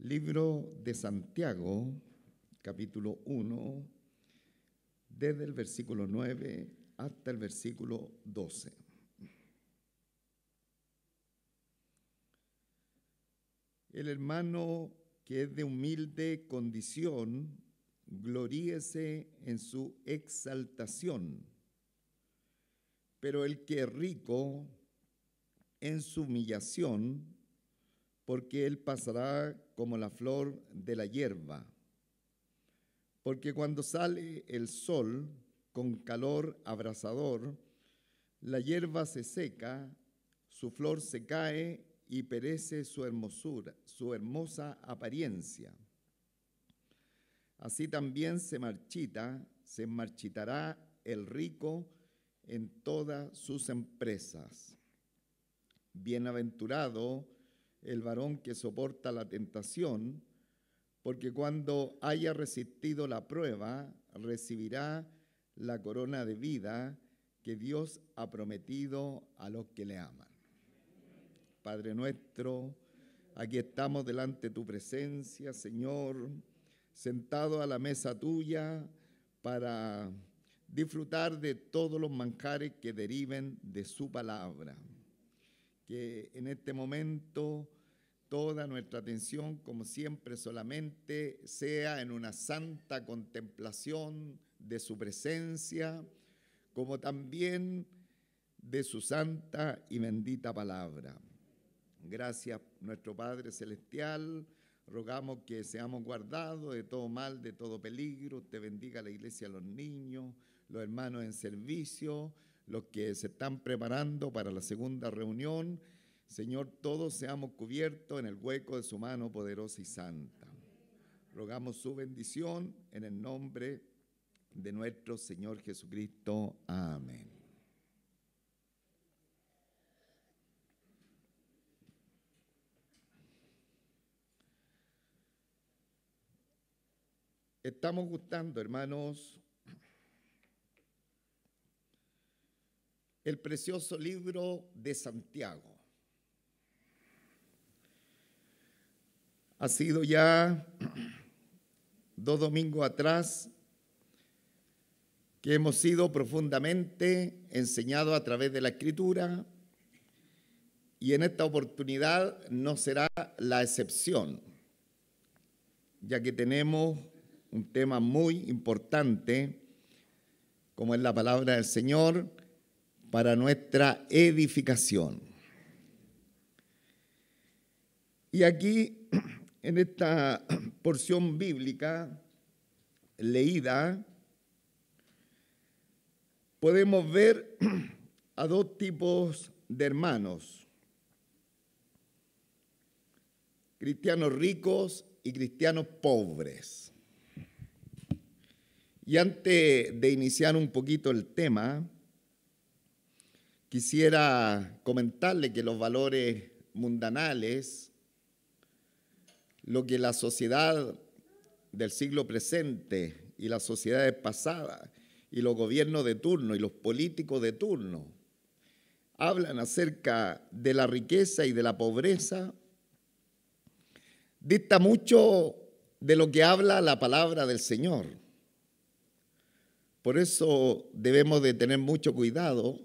Libro de Santiago, capítulo 1, desde el versículo 9 hasta el versículo 12. El hermano que es de humilde condición, gloríese en su exaltación, pero el que es rico en su humillación, porque él pasará como la flor de la hierba. Porque cuando sale el sol con calor abrasador, la hierba se seca, su flor se cae y perece su hermosura, su hermosa apariencia. Así también se marchitará el rico en todas sus empresas. Bienaventurado el varón que soporta la tentación, porque cuando haya resistido la prueba, recibirá la corona de vida que Dios ha prometido a los que le aman. Padre nuestro, aquí estamos delante de tu presencia, Señor, sentados a la mesa tuya para disfrutar de todos los manjares que deriven de su palabra. Que en este momento toda nuestra atención, como siempre, solamente sea en una santa contemplación de su presencia, como también de su santa y bendita palabra. Gracias, nuestro Padre Celestial. Rogamos que seamos guardados de todo mal, de todo peligro. Usted bendiga a la iglesia, a los niños, los hermanos en servicio, los que se están preparando para la segunda reunión. Señor, todos seamos cubiertos en el hueco de su mano poderosa y santa. Rogamos su bendición en el nombre de nuestro Señor Jesucristo. Amén. Estamos gustando, hermanos, el precioso libro de Santiago. Ha sido ya 2 domingos atrás que hemos sido profundamente enseñados a través de la Escritura, y en esta oportunidad no será la excepción, ya que tenemos un tema muy importante, como es la palabra del Señor, para nuestra edificación. Y aquí, en esta porción bíblica leída, podemos ver a dos tipos de hermanos: cristianos ricos y cristianos pobres. Y antes de iniciar un poquito el tema, quisiera comentarle que los valores mundanales, lo que la sociedad del siglo presente y las sociedades pasadas y los gobiernos de turno y los políticos de turno hablan acerca de la riqueza y de la pobreza, dista mucho de lo que habla la palabra del Señor. Por eso debemos de tener mucho cuidado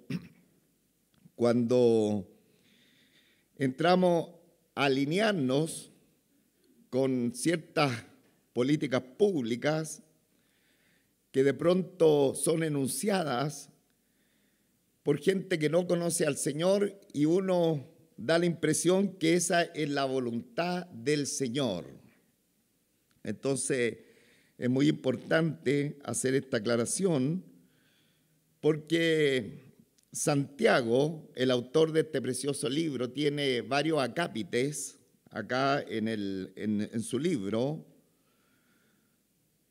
cuando entramos a alinearnos con ciertas políticas públicas que de pronto son enunciadas por gente que no conoce al Señor, y uno da la impresión que esa es la voluntad del Señor. Entonces, es muy importante hacer esta aclaración, porque Santiago, el autor de este precioso libro, tiene varios acápites acá en su libro,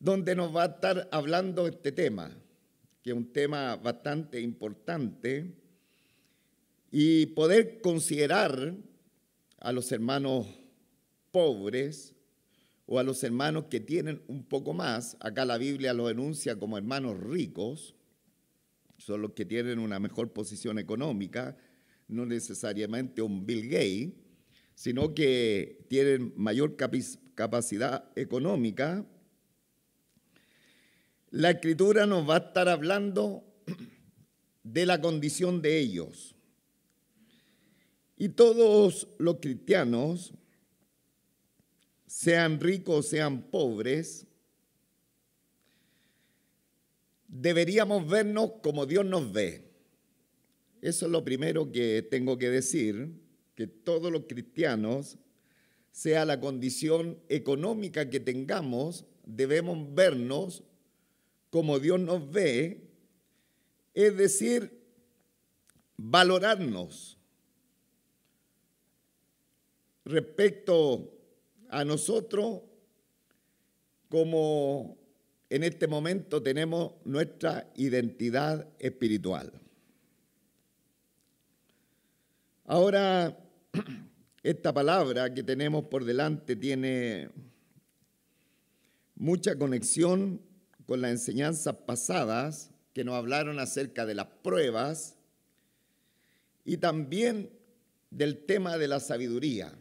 donde nos va a estar hablando este tema, que es un tema bastante importante, y poder considerar a los hermanos pobres o a los hermanos que tienen un poco más. Acá la Biblia los enuncia como hermanos ricos, son los que tienen una mejor posición económica, no necesariamente un Bill Gates, sino que tienen mayor capacidad económica, la Escritura nos va a estar hablando de la condición de ellos. Y todos los cristianos, sean ricos o sean pobres, deberíamos vernos como Dios nos ve. Eso es lo primero que tengo que decir, que todos los cristianos, sea la condición económica que tengamos, debemos vernos como Dios nos ve, es decir, valorarnos respecto a nosotros como en este momento tenemos nuestra identidad espiritual. Ahora, esta palabra que tenemos por delante tiene mucha conexión con las enseñanzas pasadas que nos hablaron acerca de las pruebas y también del tema de la sabiduría.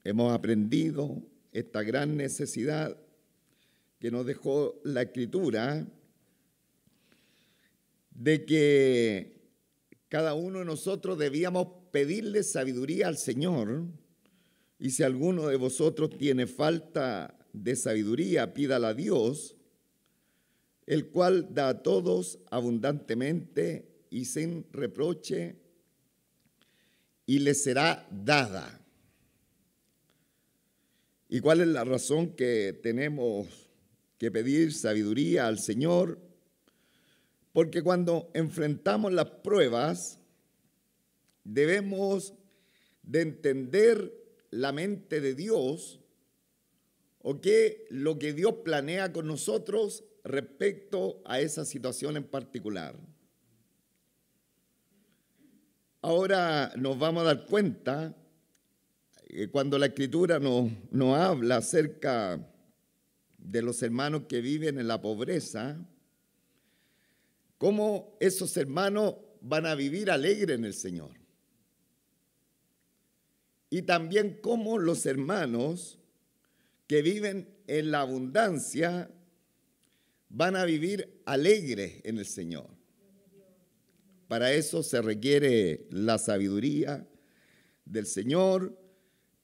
Hemos aprendido esta gran necesidad que nos dejó la Escritura de que cada uno de nosotros debíamos pedirle sabiduría al Señor, y si alguno de vosotros tiene falta de sabiduría, pídala a Dios, el cual da a todos abundantemente y sin reproche, y le será dada. ¿Y cuál es la razón que tenemos que pedir sabiduría al Señor? Porque cuando enfrentamos las pruebas, debemos de entender la mente de Dios o qué lo que Dios planea con nosotros respecto a esa situación en particular. Ahora nos vamos a dar cuenta que cuando la Escritura nos habla acerca de los hermanos que viven en la pobreza, cómo esos hermanos van a vivir alegres en el Señor. Y también cómo los hermanos que viven en la abundancia van a vivir alegres en el Señor. Para eso se requiere la sabiduría del Señor,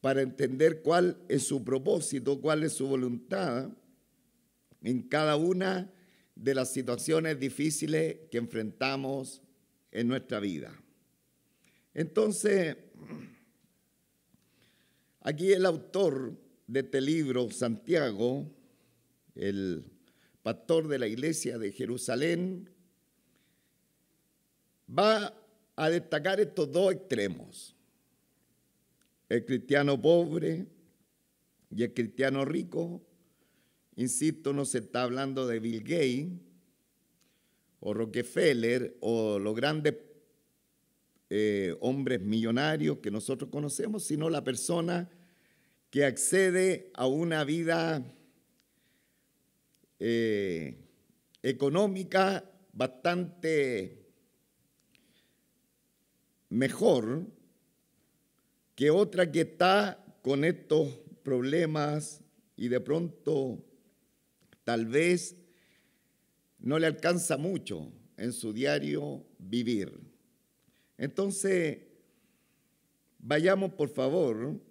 para entender cuál es su propósito, cuál es su voluntad en cada una de las situaciones difíciles que enfrentamos en nuestra vida. Entonces, aquí el autor de este libro, Santiago, el pastor de la iglesia de Jerusalén, va a destacar estos dos extremos: el cristiano pobre y el cristiano rico. Insisto, no se está hablando de Bill Gates o Rockefeller o los grandes hombres millonarios que nosotros conocemos, sino la persona que accede a una vida económica bastante mejor que otra que está con estos problemas y de pronto tal vez no le alcanza mucho en su diario vivir. Entonces, vayamos por favor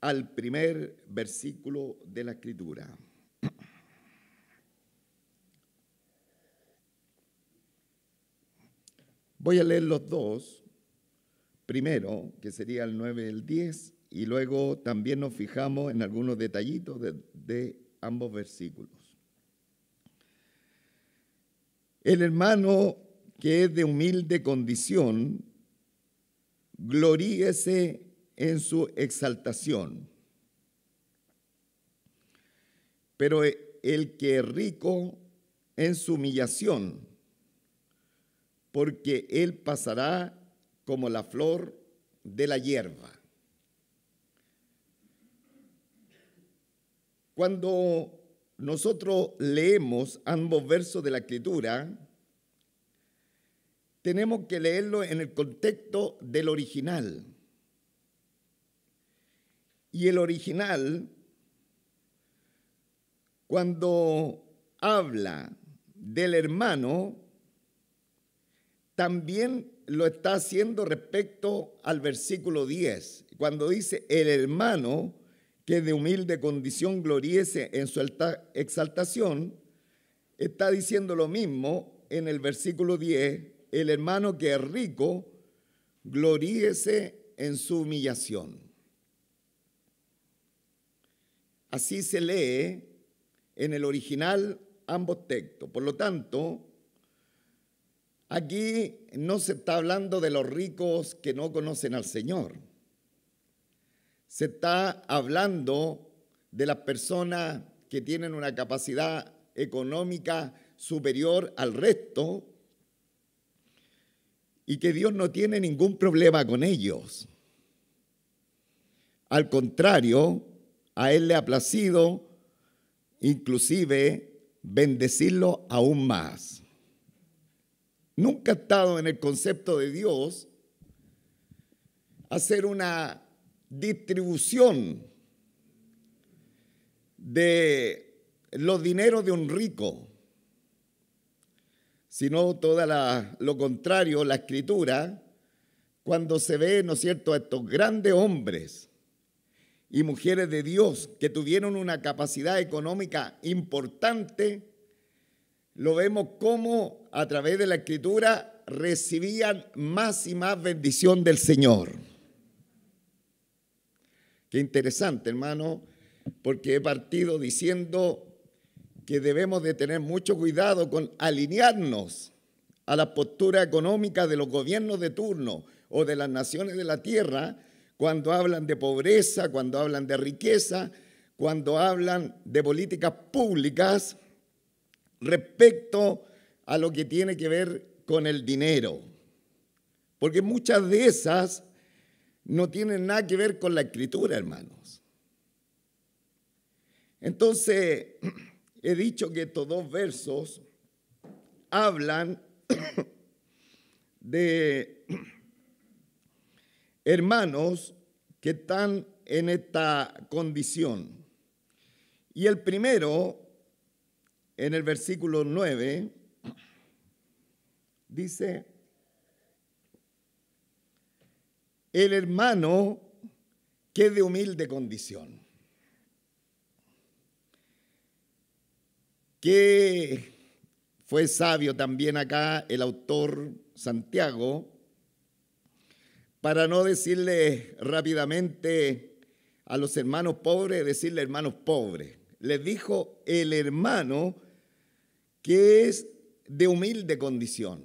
al primer versículo de la Escritura. Voy a leer los dos, primero, que sería el 9 y el 10, y luego también nos fijamos en algunos detallitos de ambos versículos. El hermano que es de humilde condición, gloríese en su exaltación. Pero el que es rico en su humillación, porque él pasará como la flor de la hierba. Cuando nosotros leemos ambos versos de la Escritura, tenemos que leerlo en el contexto del original. Y el original, cuando habla del hermano, también lo está haciendo respecto al versículo 10, cuando dice: el hermano que de humilde condición gloríese en su exaltación, está diciendo lo mismo en el versículo 10, el hermano que es rico gloríese en su humillación. Así se lee en el original ambos textos. Por lo tanto, aquí no se está hablando de los ricos que no conocen al Señor. Se está hablando de las personas que tienen una capacidad económica superior al resto y que Dios no tiene ningún problema con ellos. Al contrario, a Él le ha placido inclusive bendecirlo aún más. Nunca ha estado en el concepto de Dios hacer una distribución de los dineros de un rico, sino todo lo contrario. La Escritura, cuando se ve, ¿no es cierto?, a estos grandes hombres y mujeres de Dios que tuvieron una capacidad económica importante, lo vemos como a través de la Escritura recibían más y más bendición del Señor. Qué interesante, hermano, porque he partido diciendo que debemos de tener mucho cuidado con alinearnos a la postura económica de los gobiernos de turno o de las naciones de la tierra cuando hablan de pobreza, cuando hablan de riqueza, cuando hablan de políticas públicas respecto a lo que tiene que ver con el dinero. Porque muchas de esas no tienen nada que ver con la Escritura, hermanos. Entonces, he dicho que estos dos versos hablan de hermanos que están en esta condición. Y el primero, en el versículo 9, dice: el hermano que es de humilde condición. Que fue sabio también acá el autor Santiago, para no decirle rápidamente a los hermanos pobres, decirle hermanos pobres. Les dijo el hermano que es de humilde condición.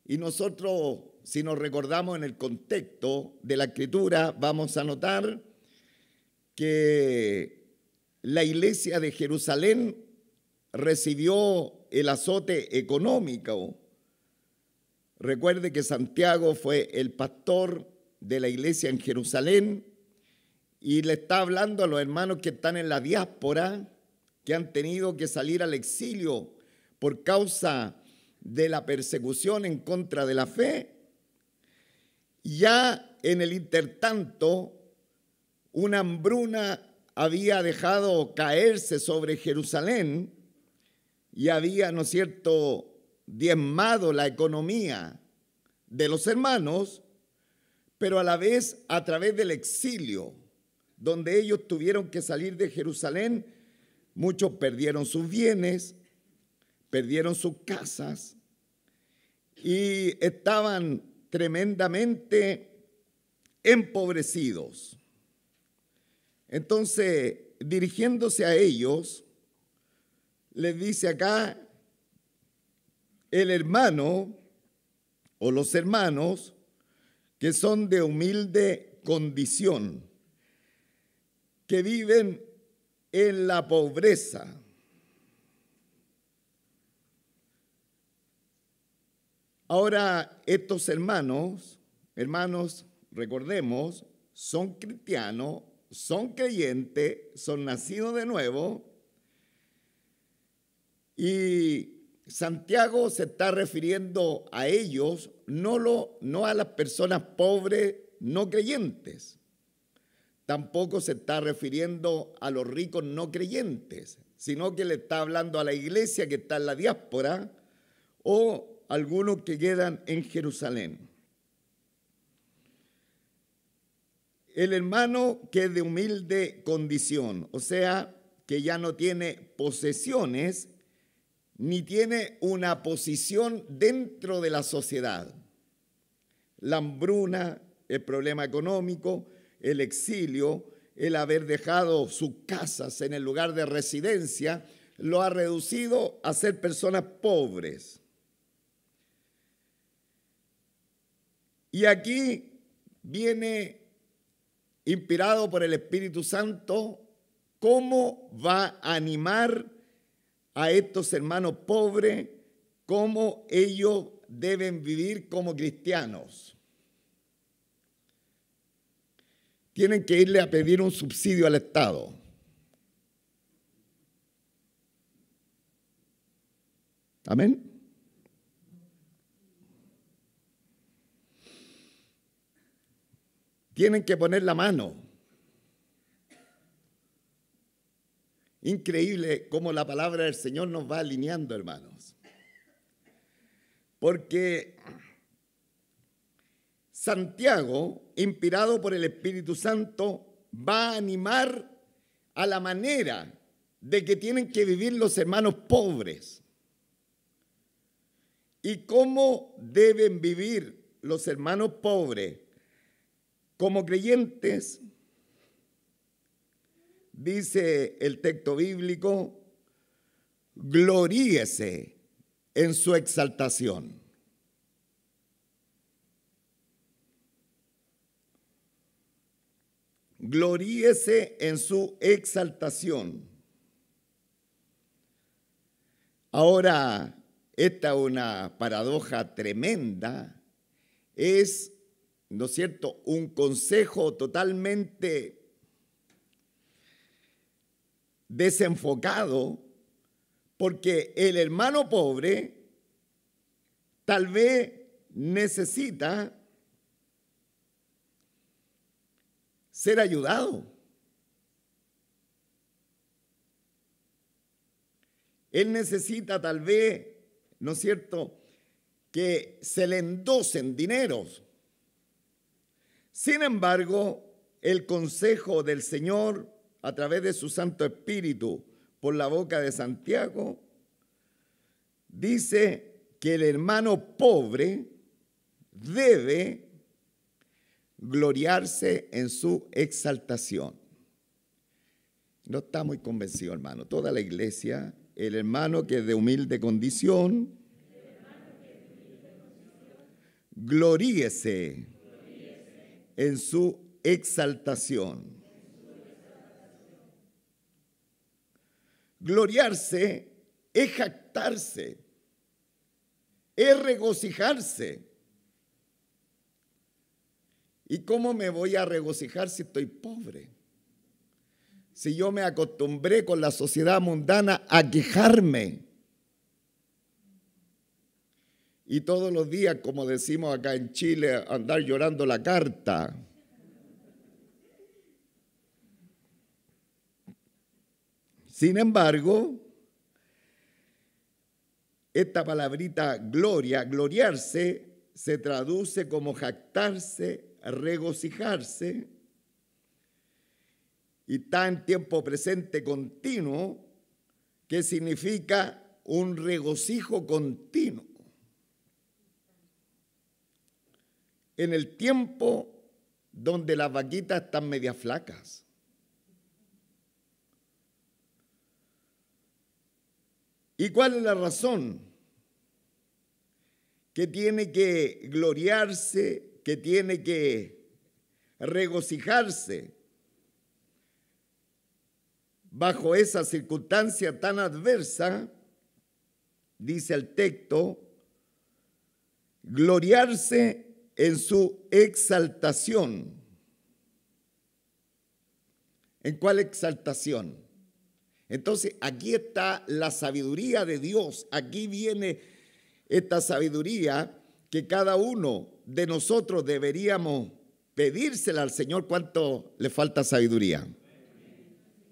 Y nosotros, si nos recordamos en el contexto de la Escritura, vamos a notar que la iglesia de Jerusalén recibió el azote económico. Recuerde que Santiago fue el pastor de la iglesia en Jerusalén y le está hablando a los hermanos que están en la diáspora, que han tenido que salir al exilio por causa de la persecución en contra de la fe. Ya en el intertanto, una hambruna había dejado caerse sobre Jerusalén y había, ¿no es cierto?, diezmado la economía de los hermanos, pero a la vez a través del exilio, donde ellos tuvieron que salir de Jerusalén, muchos perdieron sus bienes, perdieron sus casas y estaban tremendamente empobrecidos. Entonces, dirigiéndose a ellos, les dice acá el hermano o los hermanos que son de humilde condición, que viven en la pobreza. Ahora, estos hermanos, recordemos, son cristianos, son creyentes, son nacidos de nuevo, y Santiago se está refiriendo a ellos, no a las personas pobres no creyentes. tampoco se está refiriendo a los ricos no creyentes, sino que le está hablando a la iglesia que está en la diáspora o algunos que quedan en Jerusalén. El hermano que es de humilde condición, o sea, que ya no tiene posesiones ni tiene una posición dentro de la sociedad. La hambruna, el problema económico, el exilio, el haber dejado sus casas en el lugar de residencia, lo ha reducido a ser personas pobres. Y aquí viene, inspirado por el Espíritu Santo, cómo va a animar a estos hermanos pobres, cómo ellos deben vivir como cristianos. Tienen que irle a pedir un subsidio al Estado. Amén. Tienen que poner la mano. Increíble cómo la palabra del Señor nos va alineando, hermanos. Porque Santiago, inspirado por el Espíritu Santo, va a animar a la manera de que tienen que vivir los hermanos pobres. ¿Y cómo deben vivir los hermanos pobres como creyentes? Dice el texto bíblico, gloríese en su exaltación. Gloríese en su exaltación. Ahora, esta es una paradoja tremenda. Es, ¿no es cierto?, un consejo totalmente desenfocado, porque el hermano pobre tal vez necesita ser ayudado. Él necesita tal vez, ¿no es cierto?, que se le endosen dineros. Sin embargo, el consejo del Señor a través de su Santo Espíritu por la boca de Santiago dice que el hermano pobre debe gloriarse en su exaltación. No está muy convencido, hermano. Toda la iglesia, el hermano que es de humilde condición, gloríese en su exaltación. Gloriarse es jactarse, es regocijarse. ¿Y cómo me voy a regocijar si estoy pobre? Si yo me acostumbré con la sociedad mundana a quejarme. Y todos los días, como decimos acá en Chile, andar llorando la carta. Sin embargo, esta palabrita gloria, gloriarse, se traduce como jactarse, regocijarse, y está en tiempo presente continuo, que significa un regocijo continuo. En el tiempo donde las vaquitas están medias flacas. ¿Y cuál es la razón? Que tiene que gloriarse, que tiene que regocijarse bajo esa circunstancia tan adversa, dice el texto, gloriarse en su exaltación. ¿En cuál exaltación? Entonces, aquí está la sabiduría de Dios. Aquí viene esta sabiduría que cada uno de nosotros deberíamos pedírsela al Señor, ¿cuánto le falta sabiduría?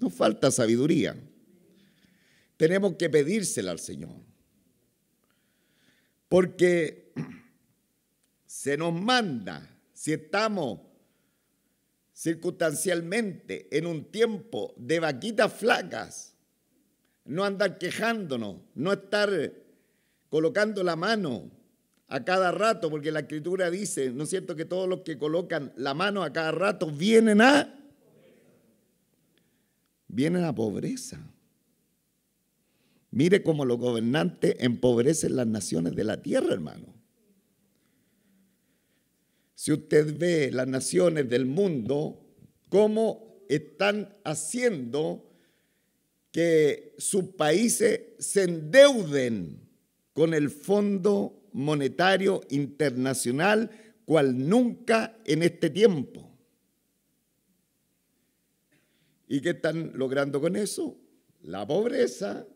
Nos falta sabiduría. Tenemos que pedírsela al Señor. Porque se nos manda, si estamos circunstancialmente en un tiempo de vaquitas flacas, no andar quejándonos, no estar colocando la mano a cada rato, porque la Escritura dice, ¿no es cierto?, que todos los que colocan la mano a cada rato vienen a pobreza. Mire cómo los gobernantes empobrecen las naciones de la tierra, hermano. Si usted ve las naciones del mundo, cómo están haciendo que sus países se endeuden con el Fondo Monetario Internacional, cual nunca en este tiempo. ¿Y qué están logrando con eso? La pobreza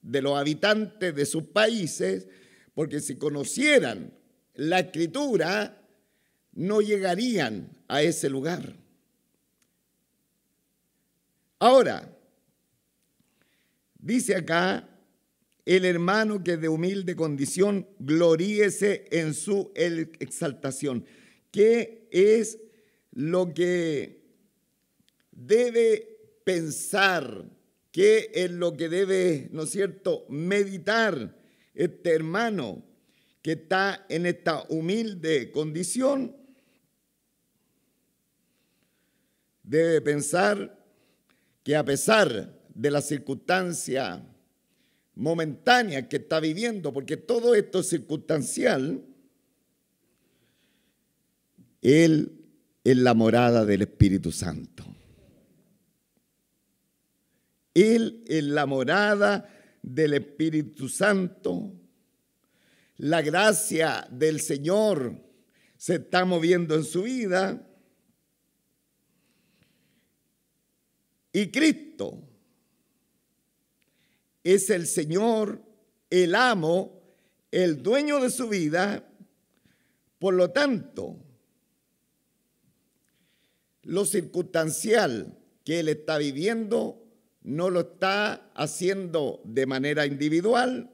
de los habitantes de sus países, porque si conocieran la Escritura, no llegarían a ese lugar. Ahora, dice acá, el hermano que es de humilde condición, gloríese en su exaltación. ¿Qué es lo que debe pensar? ¿Qué es lo que debe, ¿no es cierto?, meditar este hermano que está en esta humilde condición? Debe pensar que a pesar de la circunstancia momentánea que está viviendo, porque todo esto es circunstancial, él es la morada del Espíritu Santo. Él es la morada del Espíritu Santo. La gracia del Señor se está moviendo en su vida. Y Cristo es el Señor, el amo, el dueño de su vida. Por lo tanto, lo circunstancial que él está viviendo no lo está haciendo de manera individual,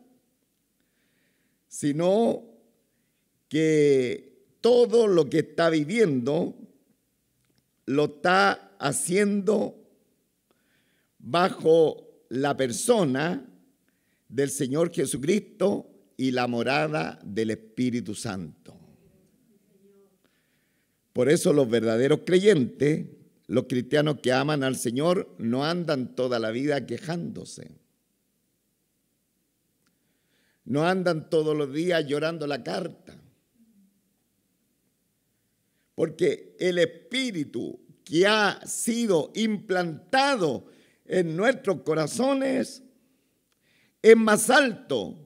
sino que todo lo que está viviendo lo está haciendo bajo la persona del Señor Jesucristo y la morada del Espíritu Santo. Por eso los verdaderos creyentes, los cristianos que aman al Señor, no andan toda la vida quejándose. No andan todos los días llorando la carta. Porque el Espíritu que ha sido implantado en nuestros corazones es más alto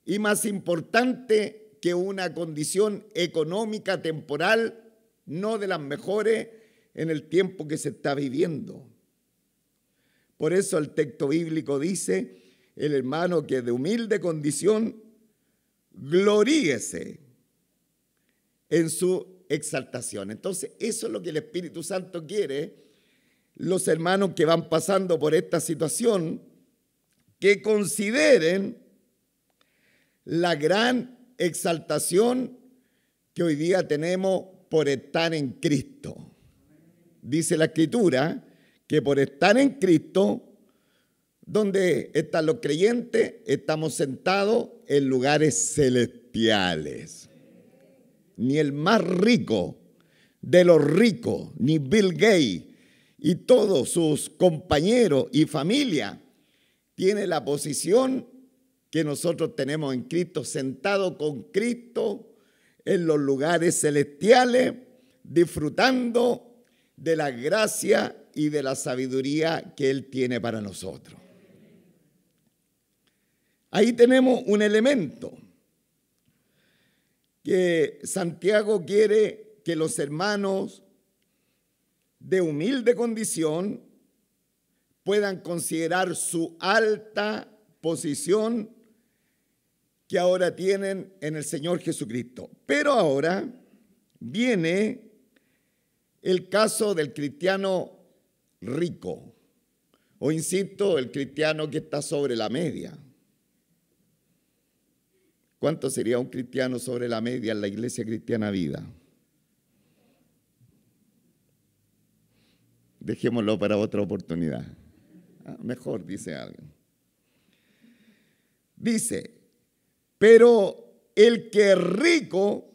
y más importante que una condición económica temporal, no de las mejores en el tiempo que se está viviendo. Por eso el texto bíblico dice, el hermano que de humilde condición, gloríese en su exaltación. Entonces, eso es lo que el Espíritu Santo quiere. Los hermanos que van pasando por esta situación, que consideren la gran exaltación que hoy día tenemos por estar en Cristo. Dice la Escritura que por estar en Cristo, donde están los creyentes, estamos sentados en lugares celestiales. Ni el más rico de los ricos, ni Bill Gates y todos sus compañeros y familia tiene la posición que nosotros tenemos en Cristo, sentado con Cristo en los lugares celestiales, disfrutando de la gracia y de la sabiduría que Él tiene para nosotros. Ahí tenemos un elemento que Santiago quiere que los hermanos de humilde condición puedan considerar su alta posición que ahora tienen en el Señor Jesucristo. Pero ahora viene el caso del cristiano rico, o insisto, el cristiano que está sobre la media. ¿Cuánto sería un cristiano sobre la media en la Iglesia Cristiana Vida? Dejémoslo para otra oportunidad. Mejor, dice alguien. Dice, pero el que es rico,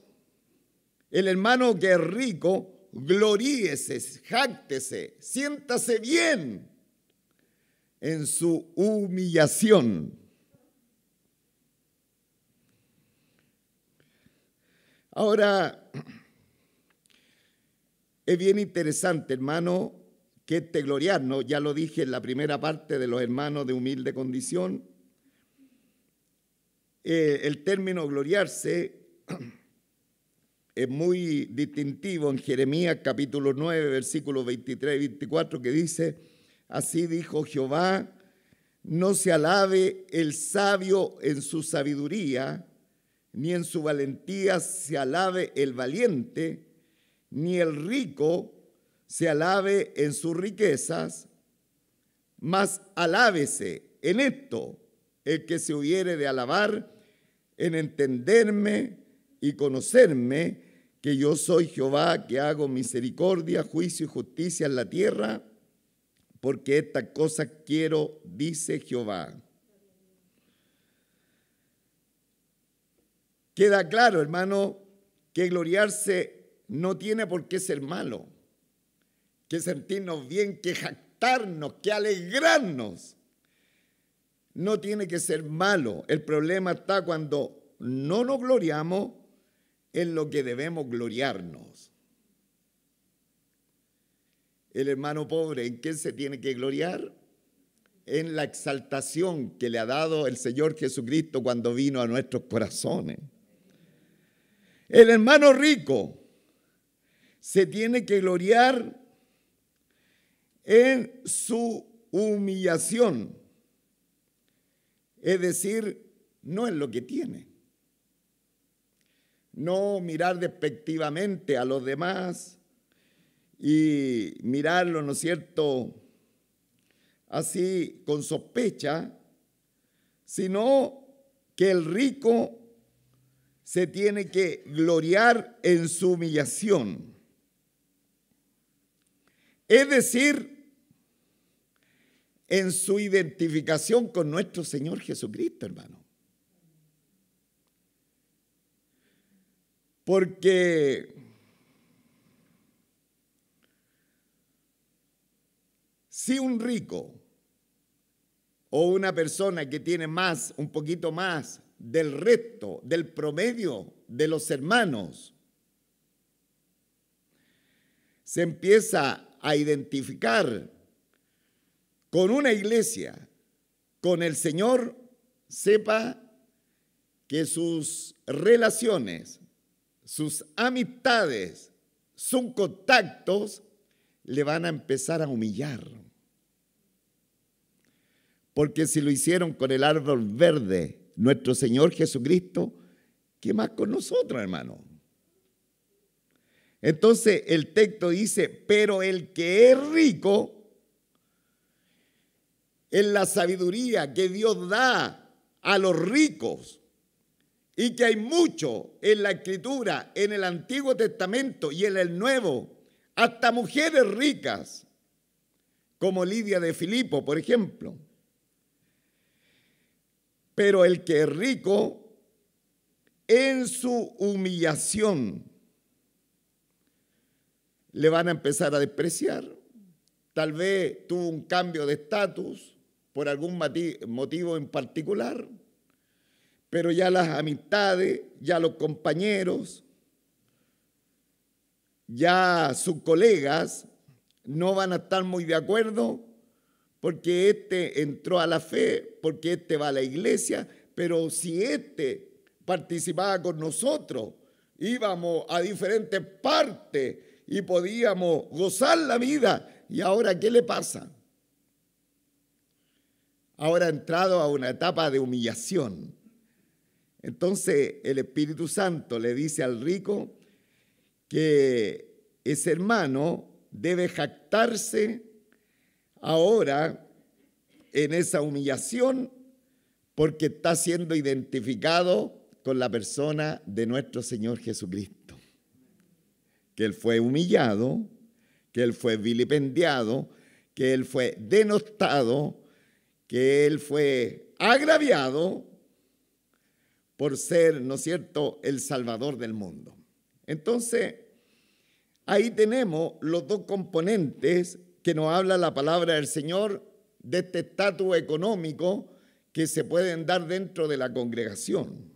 el hermano que es rico, gloríese, jáctese, siéntase bien en su humillación. Ahora, es bien interesante, hermano, que este gloriarnos, ya lo dije en la primera parte de los hermanos de humilde condición, el término gloriarse es muy distintivo en Jeremías capítulo 9, versículos 23 y 24, que dice, así dijo Jehová, no se alabe el sabio en su sabiduría, ni en su valentía se alabe el valiente, ni el rico se alabe en sus riquezas, mas alábese en esto el que se hubiere de alabar, en entenderme y conocerme, que yo soy Jehová, que hago misericordia, juicio y justicia en la tierra, porque estas cosas quiero, dice Jehová. Queda claro, hermano, que gloriarse no tiene por qué ser malo, que sentirnos bien, que jactarnos, que alegrarnos. No tiene que ser malo. El problema está cuando no nos gloriamos en lo que debemos gloriarnos. El hermano pobre, ¿en qué se tiene que gloriar? En la exaltación que le ha dado el Señor Jesucristo cuando vino a nuestros corazones. El hermano rico se tiene que gloriar en su humillación, es decir, no en lo que tiene. No mirar despectivamente a los demás y mirarlo, ¿no es cierto?, así con sospecha, sino que el rico se tiene que gloriar en su humillación. Es decir, en su identificación con nuestro Señor Jesucristo, hermano. Porque si un rico o una persona que tiene más, un poquito más del resto, del promedio de los hermanos, se empieza a identificar con una iglesia, con el Señor, sepa que sus relaciones, sus amistades, sus contactos le van a empezar a humillar. Porque si lo hicieron con el árbol verde, nuestro Señor Jesucristo, ¿qué más con nosotros, hermano? Entonces el texto dice, pero el que es rico en la sabiduría que Dios da a los ricos, y que hay mucho en la Escritura, en el Antiguo Testamento y en el Nuevo, hasta mujeres ricas, como Lidia de Filipo, por ejemplo. Pero el que es rico en su humillación le van a empezar a despreciar. Tal vez tuvo un cambio de estatus por algún motivo en particular, pero ya las amistades, ya los compañeros, ya sus colegas no van a estar muy de acuerdo porque este entró a la fe, porque este va a la iglesia, pero si este participaba con nosotros, íbamos a diferentes partes y podíamos gozar la vida. ¿Y ahora qué le pasa? Ahora ha entrado a una etapa de humillación. Entonces el Espíritu Santo le dice al rico que ese hermano debe jactarse ahora en esa humillación porque está siendo identificado con la persona de nuestro Señor Jesucristo. Que Él fue humillado, que Él fue vilipendiado, que Él fue denostado, que Él fue agraviado por ser, ¿no es cierto?, el Salvador del mundo. Entonces, ahí tenemos los dos componentes que nos habla la palabra del Señor de este estatus económico que se pueden dar dentro de la congregación.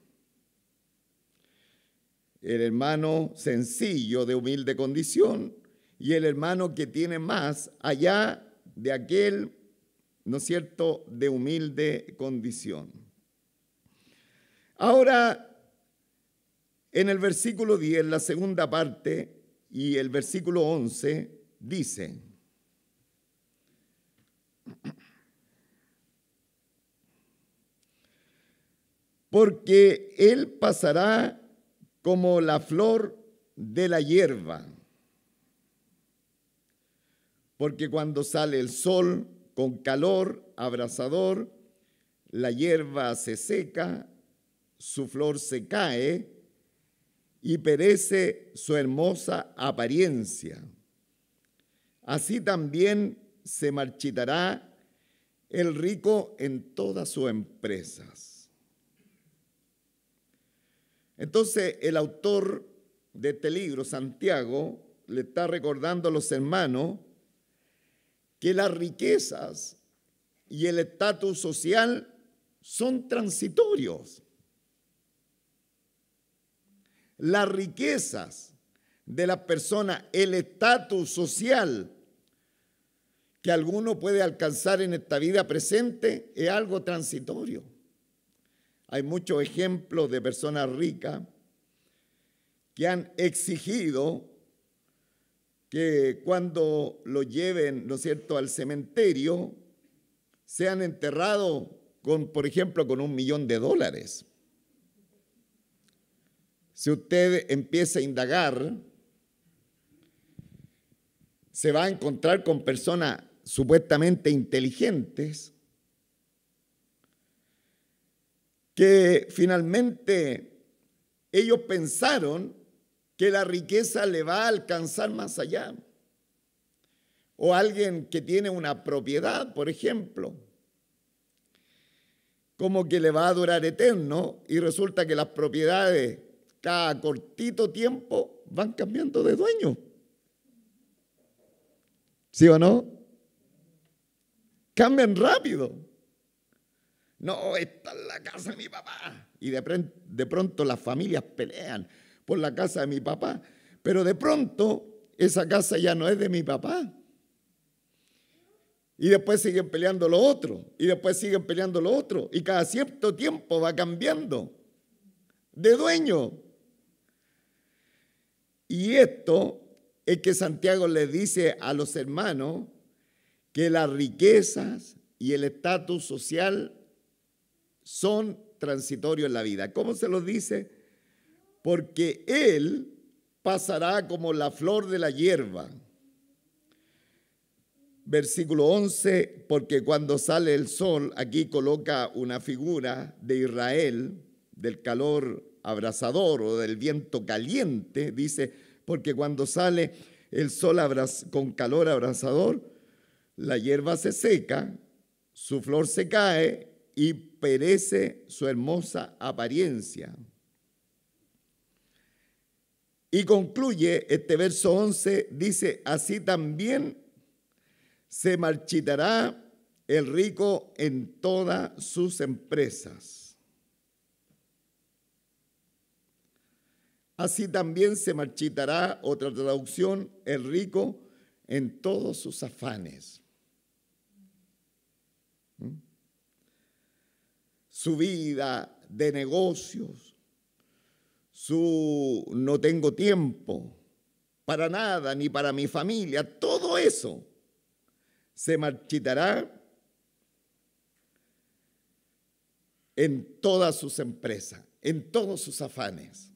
El hermano sencillo de humilde condición y el hermano que tiene más allá de aquel, ¿no es cierto?, de humilde condición. Ahora, en el versículo 10, la segunda parte, y el versículo 11, dice: porque él pasará como la flor de la hierba, porque cuando sale el sol con calor abrasador, la hierba se seca, su flor se cae y perece su hermosa apariencia. Así también se marchitará el rico en todas sus empresas. Entonces, el autor de este libro, Santiago, le está recordando a los hermanos que las riquezas y el estatus social son transitorios. Las riquezas de las personas, el estatus social que alguno puede alcanzar en esta vida presente es algo transitorio. Hay muchos ejemplos de personas ricas que han exigido que cuando lo lleven, ¿no es cierto?, al cementerio, sean enterrados con, por ejemplo, con $1.000.000. Si usted empieza a indagar, se va a encontrar con personas supuestamente inteligentes que finalmente ellos pensaron que la riqueza le va a alcanzar más allá. O alguien que tiene una propiedad, por ejemplo, como que le va a durar eterno y resulta que las propiedades cada cortito tiempo van cambiando de dueño. ¿Sí o no? Cambian rápido. No, esta es la casa de mi papá. Y de pronto las familias pelean por la casa de mi papá. Pero de pronto esa casa ya no es de mi papá. Y después siguen peleando lo otro. Y después siguen peleando lo otro. Y cada cierto tiempo va cambiando de dueño. Y esto es que Santiago le dice a los hermanos que las riquezas y el estatus social son transitorios en la vida. ¿Cómo se los dice? Porque él pasará como la flor de la hierba. Versículo 11, porque cuando sale el sol, aquí coloca una figura de Israel, del calor abrasador o del viento caliente, dice, porque cuando sale el sol con calor abrasador, la hierba se seca, su flor se cae y perece su hermosa apariencia. Y concluye este verso 11, dice, así también se marchitará el rico en todas sus empresas. Así también se marchitará, otra traducción, el rico en todos sus afanes. Su vida de negocios, su no tengo tiempo para nada, ni para mi familia, todo eso se marchitará en todas sus empresas, en todos sus afanes.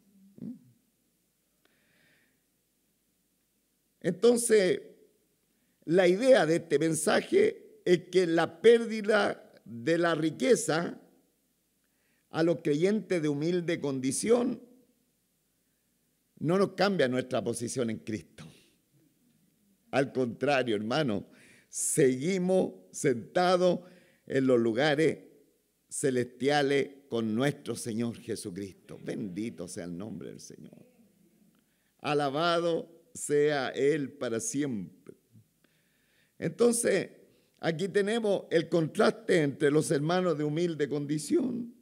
Entonces, la idea de este mensaje es que la pérdida de la riqueza a los creyentes de humilde condición no nos cambia nuestra posición en Cristo. Al contrario, hermano, seguimos sentados en los lugares celestiales con nuestro Señor Jesucristo. Bendito sea el nombre del Señor. Alabado sea Él para siempre. Entonces, aquí tenemos el contraste entre los hermanos de humilde condición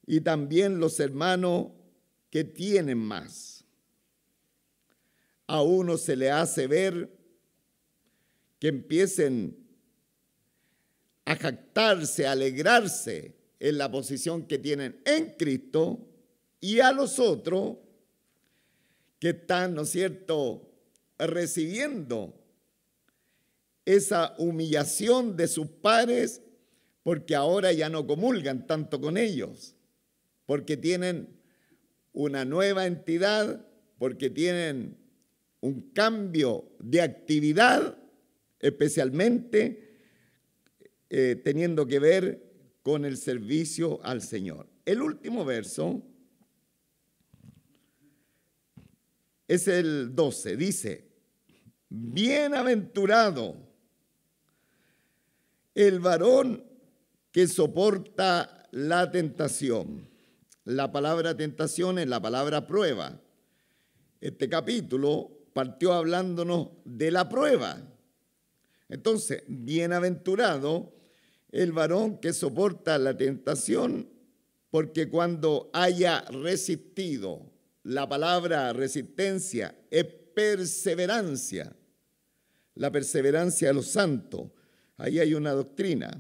y también los hermanos que tienen más. A uno se le hace ver que empiecen a jactarse, a alegrarse en la posición que tienen en Cristo, y a los otros que están, ¿no es cierto?, recibiendo esa humillación de sus pares porque ahora ya no comulgan tanto con ellos, porque tienen una nueva entidad, porque tienen un cambio de actividad, especialmente teniendo que ver con el servicio al Señor. El último verso es el 12, dice: bienaventurado el varón que soporta la tentación. La palabra tentación es la palabra prueba. Este capítulo partió hablándonos de la prueba. Entonces, bienaventurado el varón que soporta la tentación, porque cuando haya resistido, la palabra resistencia es perseverancia, la perseverancia de los santos. Ahí hay una doctrina.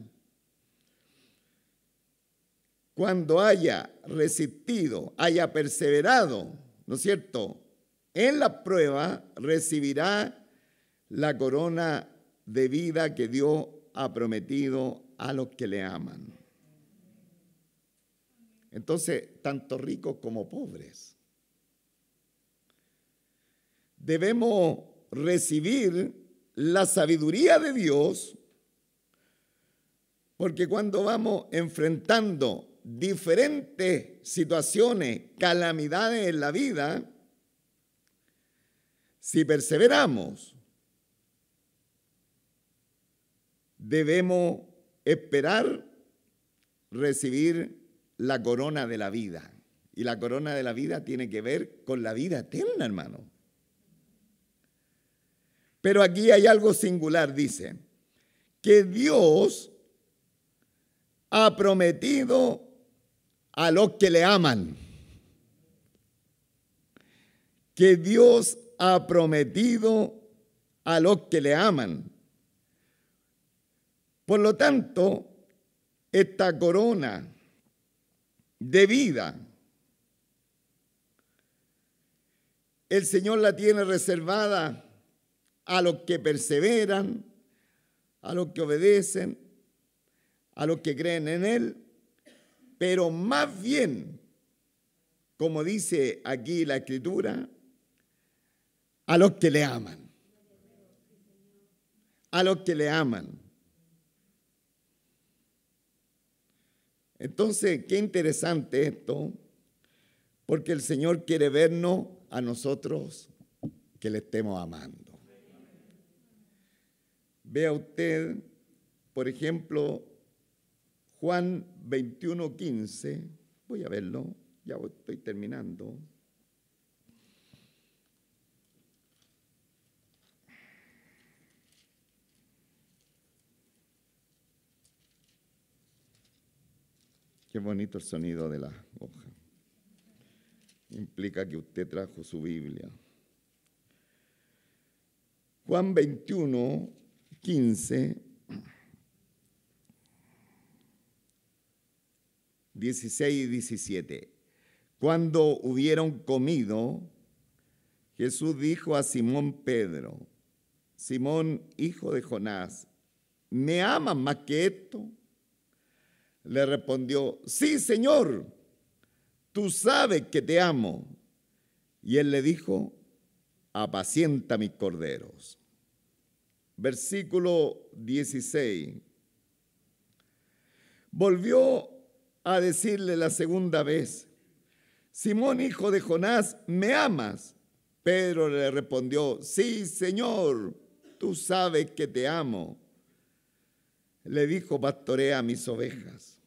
Cuando haya resistido, haya perseverado, ¿no es cierto?, en la prueba, recibirá la corona de vida que Dios ha prometido a los que le aman. Entonces, tanto ricos como pobres, debemos recibir la sabiduría de Dios, porque cuando vamos enfrentando diferentes situaciones, calamidades en la vida, si perseveramos, debemos esperar recibir la corona de la vida. Y la corona de la vida tiene que ver con la vida eterna, hermano. Pero aquí hay algo singular, dice, que Dios ha prometido a los que le aman. Que Dios ha prometido a los que le aman. Por lo tanto, esta corona de vida, el Señor la tiene reservada a los que perseveran, a los que obedecen, a los que creen en Él, pero más bien, como dice aquí la Escritura, a los que le aman. A los que le aman. Entonces, qué interesante esto, porque el Señor quiere vernos a nosotros que le estemos amando. Vea usted, por ejemplo, Juan 21:15, voy a verlo, ya estoy terminando. Qué bonito el sonido de la hoja. Implica que usted trajo su Biblia. Juan 21:15, 16 y 17. Cuando hubieron comido, Jesús dijo a Simón Pedro: Simón, hijo de Jonás, ¿me amas más que esto? Le respondió: sí, Señor, tú sabes que te amo. Y él le dijo: apacienta mis corderos. Versículo 16. Volvió a decirle la segunda vez: Simón, hijo de Jonás, ¿me amas? Pedro le respondió: sí, Señor, tú sabes que te amo. Le dijo: pastorea mis ovejas.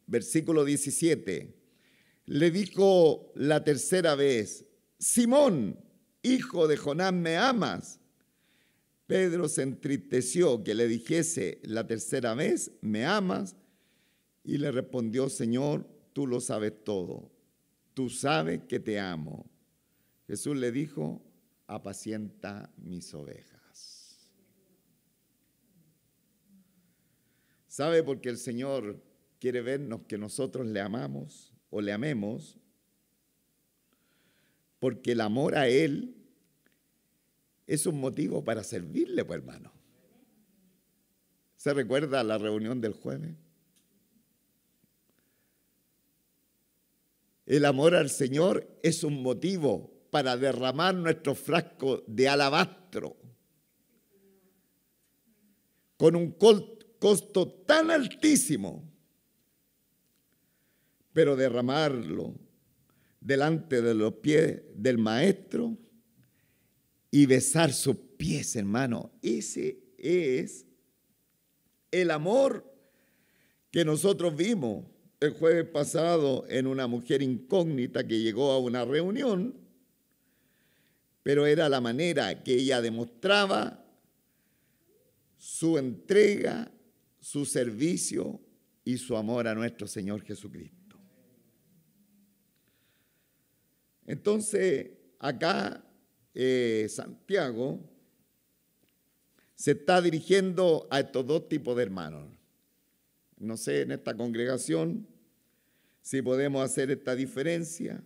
Versículo 17. Le dijo la tercera vez: Simón, hijo de Jonás, ¿me amas? Pedro se entristeció que le dijese la tercera vez: ¿me amas? Y le respondió: Señor, tú lo sabes todo. Tú sabes que te amo. Jesús le dijo: apacienta mis ovejas. ¿Sabe por qué el Señor quiere vernos que nosotros le amamos o le amemos? Porque el amor a Él es un motivo para servirle, pues, hermano. ¿Se recuerda la reunión del jueves? El amor al Señor es un motivo para derramar nuestro frasco de alabastro con un costo tan altísimo, pero derramarlo delante de los pies del Maestro y besar sus pies, hermano. Ese es el amor que nosotros vimos el jueves pasado en una mujer incógnita que llegó a una reunión, pero era la manera que ella demostraba su entrega, su servicio y su amor a nuestro Señor Jesucristo. Entonces, acá Santiago se está dirigiendo a estos dos tipos de hermanos. No sé, en esta congregación, si podemos hacer esta diferencia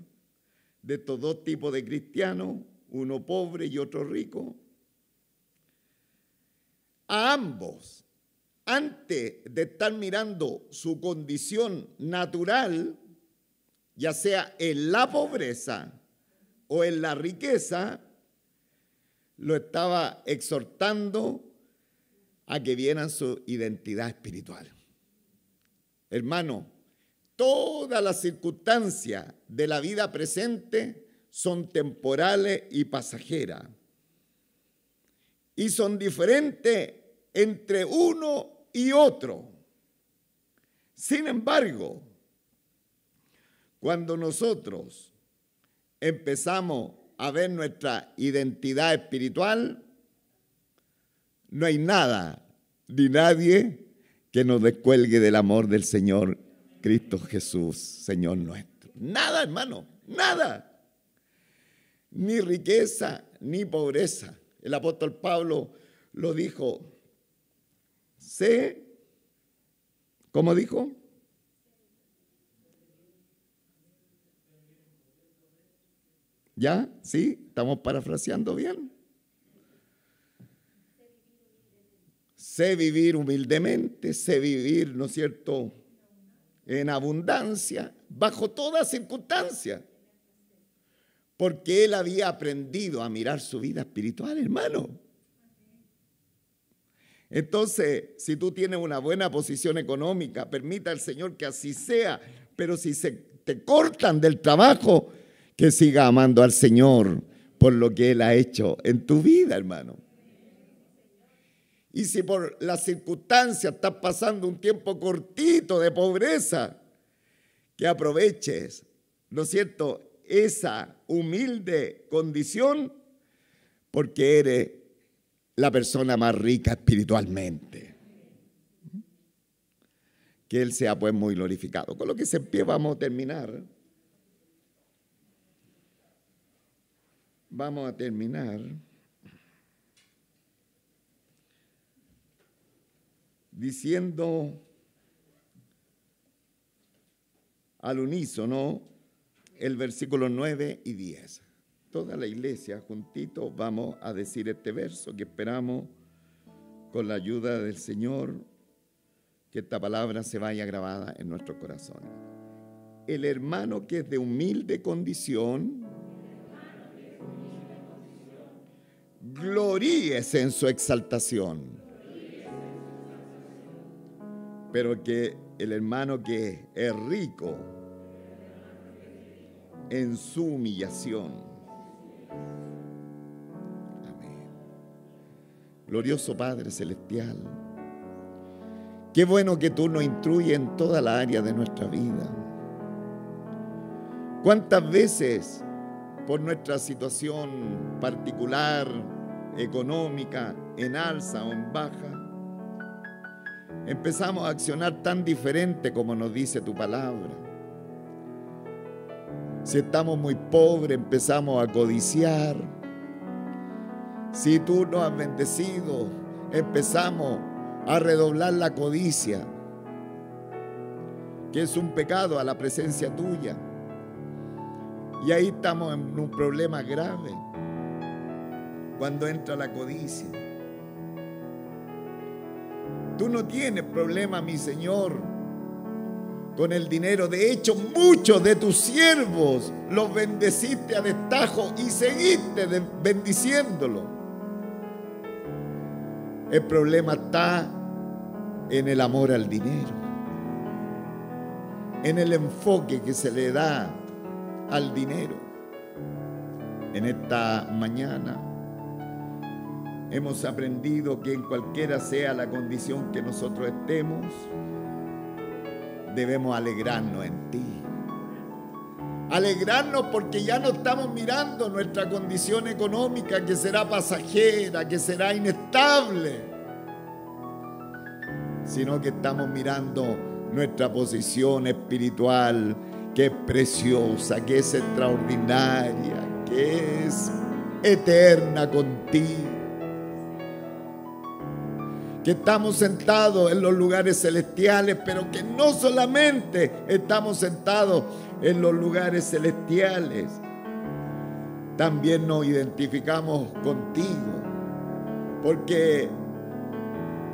de estos dos tipos de cristianos, uno pobre y otro rico. A ambos, antes de estar mirando su condición natural, ya sea en la pobreza o en la riqueza, lo estaba exhortando a que vieran su identidad espiritual. Hermano, todas las circunstancias de la vida presente son temporales y pasajeras. Y son diferentes entre uno y otro. Sin embargo, cuando nosotros empezamos a ver nuestra identidad espiritual, no hay nada ni nadie que nos descuelgue del amor del Señor Cristo Jesús, Señor nuestro. Nada, hermano, nada. Ni riqueza, ni pobreza. El apóstol Pablo lo dijo. ¿Cómo dijo? ¿Ya? ¿Sí? ¿Estamos parafraseando bien? Sé vivir humildemente, sé vivir, ¿no es cierto?, en abundancia, bajo toda circunstancia. Porque él había aprendido a mirar su vida espiritual, hermano. Entonces, si tú tienes una buena posición económica, permita al Señor que así sea, pero si se te cortan del trabajo, que siga amando al Señor por lo que Él ha hecho en tu vida, hermano. Y si por las circunstancias estás pasando un tiempo cortito de pobreza, que aproveches, ¿no es cierto?, esa humilde condición, porque eres la persona más rica espiritualmente. Que Él sea pues muy glorificado. Con lo que se en pie vamos a terminar. Vamos a terminar diciendo al unísono el versículo 9 y 10. Toda la iglesia juntito vamos a decir este verso que esperamos con la ayuda del Señor que esta palabra se vaya grabada en nuestro corazón. El hermano que es de humilde condición gloríese en su exaltación. Pero que el hermano que es rico en su humillación. Amén. Glorioso Padre Celestial, qué bueno que tú nos instruyes en toda la área de nuestra vida. ¿Cuántas veces por nuestra situación particular, económica, en alza o en baja, empezamos a accionar tan diferente como nos dice tu palabra? Si estamos muy pobres, empezamos a codiciar. Si tú nos has bendecido, empezamos a redoblar la codicia, que es un pecado a la presencia tuya. Y ahí estamos en un problema grave cuando entra la codicia. Tú no tienes problema, mi Señor, con el dinero. De hecho, muchos de tus siervos los bendeciste a destajo y seguiste bendiciéndolo. El problema está en el amor al dinero, en el enfoque que se le da al dinero. En esta mañana hemos aprendido que en cualquiera sea la condición que nosotros estemos, debemos alegrarnos en ti. Alegrarnos porque ya no estamos mirando nuestra condición económica, que será pasajera, que será inestable, sino que estamos mirando nuestra posición espiritual, que es preciosa, que es extraordinaria, que es eterna contigo. Que estamos sentados en los lugares celestiales, pero que no solamente estamos sentados en los lugares celestiales, también nos identificamos contigo, porque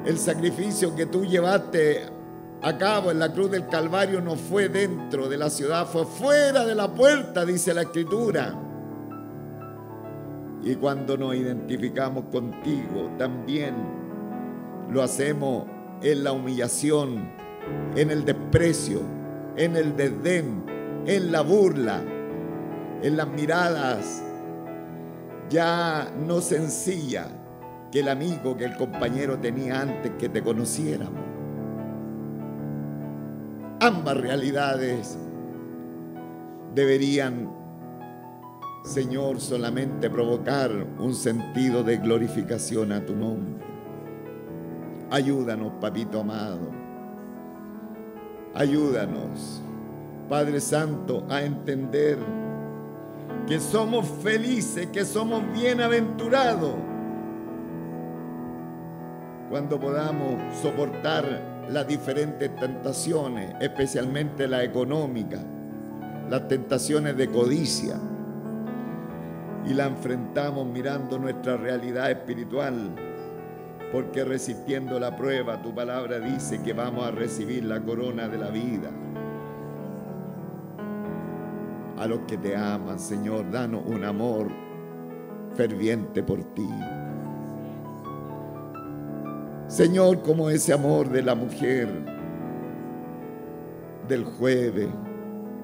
el sacrificio que tú llevaste a cabo en la cruz del Calvario no fue dentro de la ciudad, fue fuera de la puerta, dice la Escritura. Y cuando nos identificamos contigo, también lo hacemos en la humillación, en el desprecio, en el desdén, en la burla, en las miradas ya no sencillas que el amigo, que el compañero tenía antes que te conociéramos. Ambas realidades deberían, Señor, solamente provocar un sentido de glorificación a tu nombre. Ayúdanos, papito amado. Ayúdanos, Padre Santo, a entender que somos felices, que somos bienaventurados cuando podamos soportar las diferentes tentaciones, especialmente la económica, las tentaciones de codicia, y la enfrentamos mirando nuestra realidad espiritual, porque resistiendo la prueba, tu palabra dice que vamos a recibir la corona de la vida. A los que te aman, Señor, danos un amor ferviente por ti. Señor, como ese amor de la mujer del jueves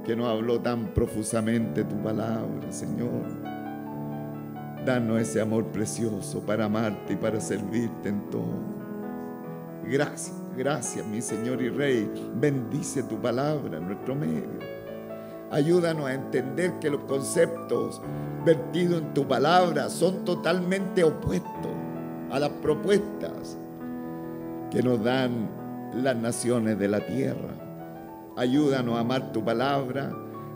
que nos habló tan profusamente tu palabra, Señor. Danos ese amor precioso para amarte y para servirte en todo. Gracias, gracias, mi Señor y Rey. Bendice tu palabra en nuestro medio. Ayúdanos a entender que los conceptos vertidos en tu palabra son totalmente opuestos a las propuestas que nos dan las naciones de la tierra. Ayúdanos a amar tu palabra,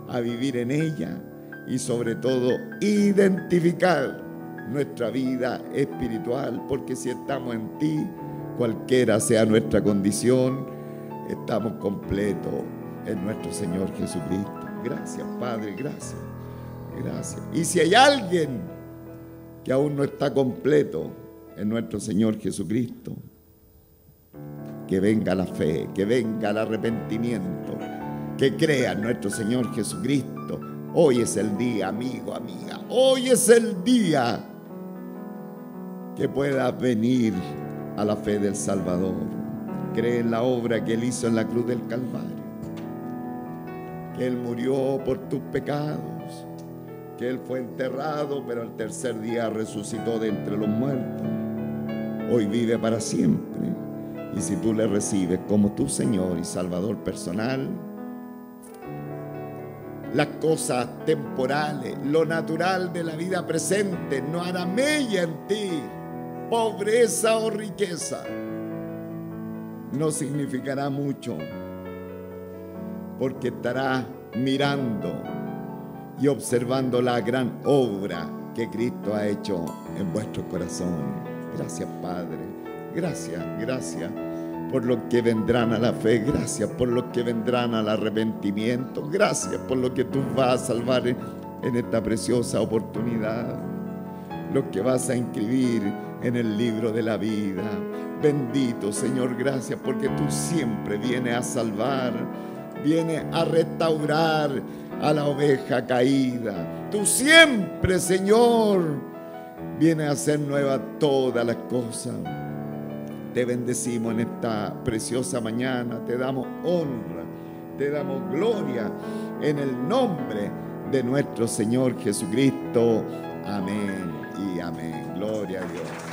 a vivir en ella y sobre todo identificar nuestra vida espiritual, porque si estamos en ti, cualquiera sea nuestra condición, estamos completos en nuestro Señor Jesucristo. Gracias, Padre, gracias, gracias. Y si hay alguien que aún no está completo en nuestro Señor Jesucristo, que venga la fe, que venga el arrepentimiento, que crea en nuestro Señor Jesucristo. Hoy es el día, amigo, amiga, hoy es el día que puedas venir a la fe del Salvador. Cree en la obra que Él hizo en la cruz del Calvario, que Él murió por tus pecados, que Él fue enterrado, pero al tercer día resucitó de entre los muertos. Hoy vive para siempre. Y si tú le recibes como tu Señor y Salvador personal, las cosas temporales, lo natural de la vida presente no hará mella en ti. Pobreza o riqueza no significará mucho, porque estarás mirando y observando la gran obra que Cristo ha hecho en vuestro corazón. Gracias, Padre. Gracias por los que vendrán a la fe. Gracias por los que vendrán al arrepentimiento. Gracias por lo que tú vas a salvar en esta preciosa oportunidad. Los que vas a inscribir en el libro de la vida. Bendito Señor, gracias porque tú siempre vienes a salvar, vienes a restaurar a la oveja caída. Tú siempre, Señor, vienes a hacer nuevas todas las cosas. Te bendecimos en esta preciosa mañana, te damos honra, te damos gloria en el nombre de nuestro Señor Jesucristo. Amén y amén. Gloria a Dios.